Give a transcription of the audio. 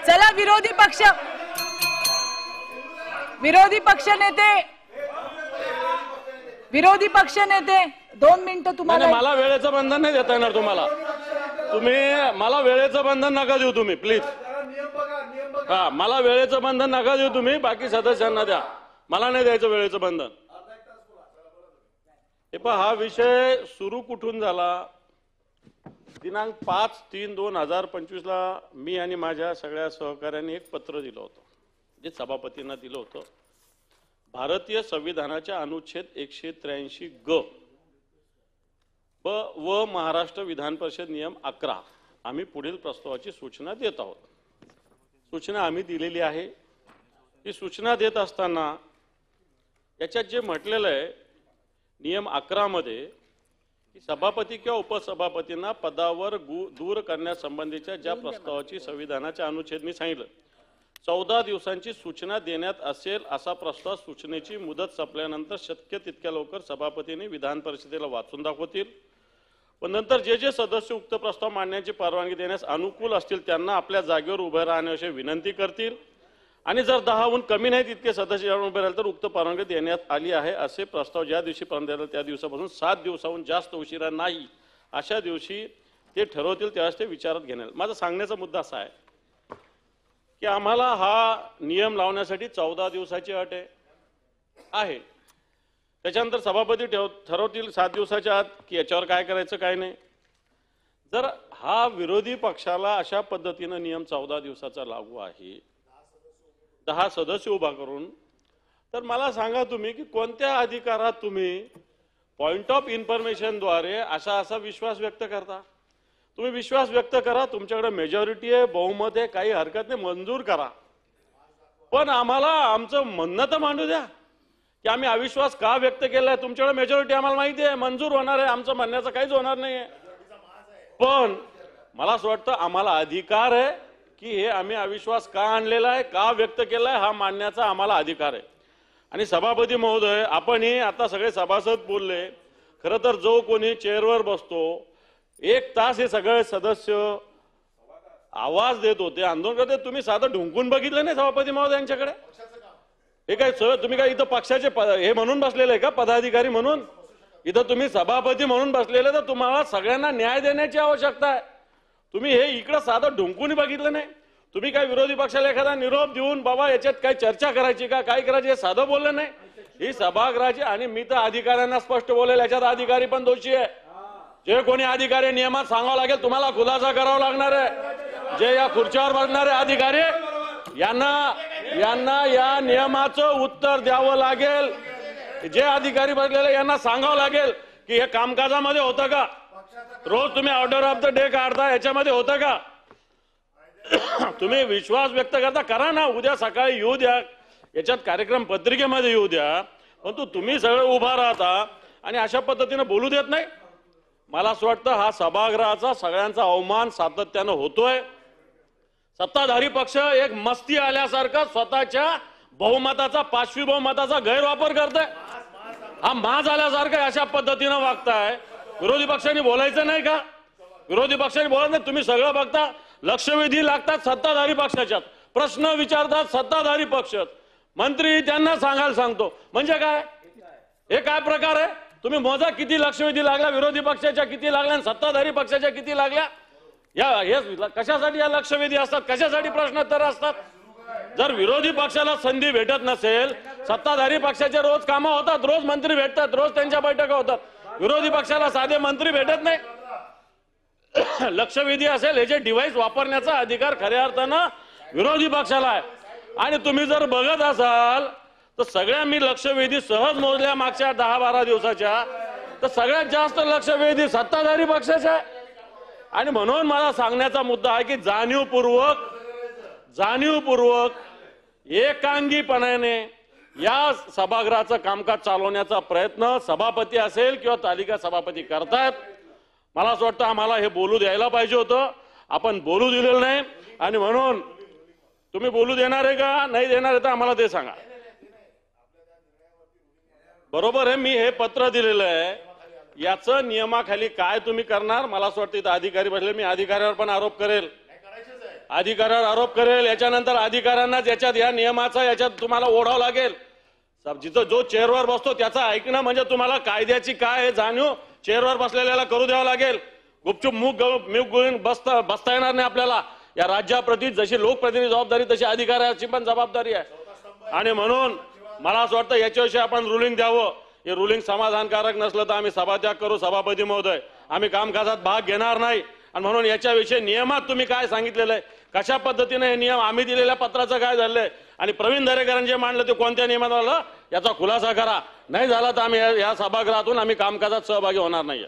चला विरोधी पक्ष नेते 2 मिनिटं तुम्हाला. मला वेळेचं बंधन नाही देता येणार तुम्हाला. तुम्ही मला वेळेचं बंधन नका देऊ तुम्ही प्लीज. हा, मला वेळेचं बंधन नका देऊ तुम्ही, बाकी सदस्यांना द्या. मला नाही द्यायचं वेळेचं बंधन. हे पहा, हा विषय सुरू कुठून झाला. दिनांक 5/3/2025 ला मी आणि माझ्या सगळ्या सहकाऱ्यांनी एक पत्र दिलं होतं, जे सभापतींना दिलं होतं. भारतीय संविधानाच्या अनुच्छेद 183 ग व महाराष्ट्र विधान परिषद नियम 11 आम्ही पुढील प्रस्तावाची सूचना देत आहोत. सूचना आम्ही दिलेली आहे. ही सूचना देत असताना याच्यात जे म्हटलेलं आहे नियम 11 मध्ये की सभापती किंवा उपसभापतींना पदावर दूर करण्यासंबंधीच्या ज्या प्रस्तावाची संविधानाच्या अनुच्छेद मी सांगितलं 14 दिवसांची सूचना देण्यात असेल, असा प्रस्ताव सूचनेची मुदत संपल्यानंतर शक्य तितक्या लवकर सभापतींनी विधान परिषदेला वाचून दाखवतील व नंतर जे जे सदस्य उक्त प्रस्ताव मांडण्याची परवानगी देण्यास अनुकूल असतील त्यांना आपल्या जागेवर उभे राहण्याची विनंती करतील आणि जर 10हून कमी नाहीत इतके सदस्य उभे राहिले तर उक्त परवानगी देण्यात आली आहे असे प्रस्ताव ज्या दिवशी पर्यंत येतात त्या दिवसापासून 7 दिवसाहून जास्त उशिरा नाही अशा दिवशी ते ठरवतील त्यावेळेस ते विचारात घेणार. माझा सांगण्याचा मुद्दा असा आहे की आम्हाला हा नियम लावण्यासाठी 14 दिवसाची अट आहे. त्याच्यानंतर सभापती ठरवतील 7 दिवसाच्या आत की याच्यावर काय करायचं काय नाही. जर हा विरोधी पक्षाला अशा पद्धतीने नियम 14 दिवसाचा लागू आहे 10 सदस्य उभा करून, तर मला सांगा तुम्ही की कोणत्या अधिकारात तुम्ही पॉइंट ऑफ इन्फॉर्मेशनद्वारे असा विश्वास व्यक्त करता. तुम्ही विश्वास व्यक्त करा, तुमच्याकडे मेजॉरिटी आहे, बहुमत आहे, काही हरकत नाही, मंजूर करा. पण आम्हाला आमचं म्हणणं तर मांडू द्या की आम्ही अविश्वास का व्यक्त केलाय. तुमच्याकडे मेजॉरिटी आम्हाला माहिती आहे, मंजूर होणार आहे, आमचं म्हणण्याचं काहीच होणार नाहीये. पण मला असं वाटतं आम्हाला अधिकार आहे की हे आम्ही अविश्वास का आणलेला आहे, का व्यक्त केलाय, हा मांडण्याचा आम्हाला अधिकार आहे. आणि सभापती महोदय, आपण हे आता सगळे सभासद बोलले, खरं तर जो कोणी चेअरवर बसतो 1 तास हे सगळे सदस्य आवाज देत होते, आंदोलन करते, तुम्ही साधं ढुंकून बघितलं नाही सभापती महोदय यांच्याकडे. हे काय तुम्ही काय इथं पक्षाचे हे म्हणून बसलेले आहे का, पदाधिकारी म्हणून? इथं तुम्ही सभापती म्हणून बसलेले, तर तुम्हाला सगळ्यांना न्याय देण्याची आवश्यकता आहे. तुम्ही हे इकडं साधं ढुंकून बघितलं नाही. तुम्ही काय विरोधी पक्षाला एखादा निरोप देऊन बाबा याच्यात काय चर्चा करायची का, काय करायची, हे साधं बोललं नाही. ही सभागृहाची, आणि मी तर अधिकाऱ्यांना स्पष्ट बोलेल, याच्यात अधिकारी पण दोषी आहे. जे कोणी अधिकारी नियमात सांगावं लागेल, तुम्हाला खुलासा करावा लागणार आहे. जे या खुर्च्यावर बसणारे अधिकारी यांना या नियमाचं उत्तर द्यावं लागेल. जे अधिकारी बसलेले यांना सांगावं लागेल की हे कामकाजामध्ये होतं का, रोज तुम्ही ऑर्डर ऑफ द डे काढता, याच्यामध्ये होतं का? तुम्ही विश्वास व्यक्त करता, करा ना, उद्या सकाळी येऊ द्या, याच्यात कार्यक्रम पत्रिकेमध्ये येऊ द्या. परंतु तुम्ही सगळे उभा राहता आणि अशा पद्धतीने बोलू देत नाही. मला असं वाटतं हा सभागृहाचा सगळ्यांचा अवमान सातत्यानं होतोय. सत्ताधारी पक्ष एक मस्ती आल्यासारखं स्वतःच्या बहुमताचा, 5वी बहुमताचा गैरवापर करताय. हा माज आल्यासारखं अशा पद्धतीनं वागताय. विरोधी पक्षांनी बोलायचं नाही का? विरोधी पक्षांनी बोलत नाही. तुम्ही सगळं बघता, लक्षवेधी लागतात सत्ताधारी पक्षाच्यात, प्रश्न विचारतात सत्ताधारी पक्ष, मंत्री त्यांना सांगायला सांगतो. म्हणजे काय, हे काय प्रकार आहे? तुम्ही मोजा किती लक्षवेधी लागल्या, विरोधी पक्षाच्या किती लागल्या आणि सत्ताधारी पक्षाच्या किती लागल्या. हे कशासाठी या लक्षवेधी असतात, कशासाठी प्रश्नोत्तर असतात? जर विरोधी पक्षाला संधी भेटत नसेल, सत्ताधारी पक्षाचे रोज कामं होतात, रोज मंत्री भेटतात, रोज त्यांच्या बैठका होतात, विरोधी पक्षाला साधे मंत्री भेटत नाही. लक्षवेधी असेल, हे जे डिव्हाइस वापरण्याचा अधिकार खऱ्या अर्थानं विरोधी पक्षाला आहे. आणि तुम्ही जर बघत असाल तर सगळ्या मी लक्षवेधी सहज मोजल्या मागच्या 10-12 दिवसाच्या, तर सगळ्यात जास्त लक्षवेधी सत्ताधारी पक्षाच्या आहे. आणि म्हणून मला सांगण्याचा मुद्दा आहे की जाणीवपूर्वक एकांगीपणाने या सभागृहाचं कामकाज चालवण्याचा प्रयत्न सभापती असेल किंवा तालिका सभापती करतायत. मला असं वाटतं आम्हाला हे बोलू द्यायला पाहिजे होतं, आपण बोलू दिलेलं नाही. आणि म्हणून तुम्ही बोलू देणार आहे का नाही देणार आहे तर आम्हाला ते सांगा. बरोबर आहे, मी हे पत्र दिलेलं आहे, याचं नियमाखाली काय तुम्ही करणार मला असं वाटतं. इथं अधिकारी बसले, मी अधिकाऱ्यावर पण आरोप करेल. अधिकाऱ्यावर आरोप करेल, याच्यानंतर अधिकाऱ्यांनाच या नियमाचा याच्यात तुम्हाला ओढावं लागेल. जिथं जो चेअरवर बसतो त्याचं ऐकणं म्हणजे तुम्हाला कायद्याची काय हे जाणीव चेअरवर बसलेल्याला करू द्यावं लागेल. गुपचूप मूग गुळून बसता येणार नाही आपल्याला. या राज्याप्रती जशी लोकप्रतिनिधी जबाबदारी तशी अधिकाऱ्याची पण जबाबदारी आहे. आणि म्हणून मला असं वाटतं याच्याविषयी आपण रुलिंग द्यावं. हे रुलिंग समाधानकारक नसलं तर आम्ही सभात्याग करू. सभापती महोदय, आम्ही कामकाजात भाग घेणार नाही. आणि म्हणून याच्याविषयी नियमात तुम्ही काय सांगितलेलं आहे, कशा पद्धतीने हे नियम, आम्ही दिलेल्या पत्राचं काय झालंय आणि प्रवीण दरेकरांनी जे मांडलं ते कोणत्या नियमात आलं याचा खुलासा करा. नाही झाला तर आम्ही या सभागृहातून आम्ही कामकाजात सहभागी होणार नाहीये.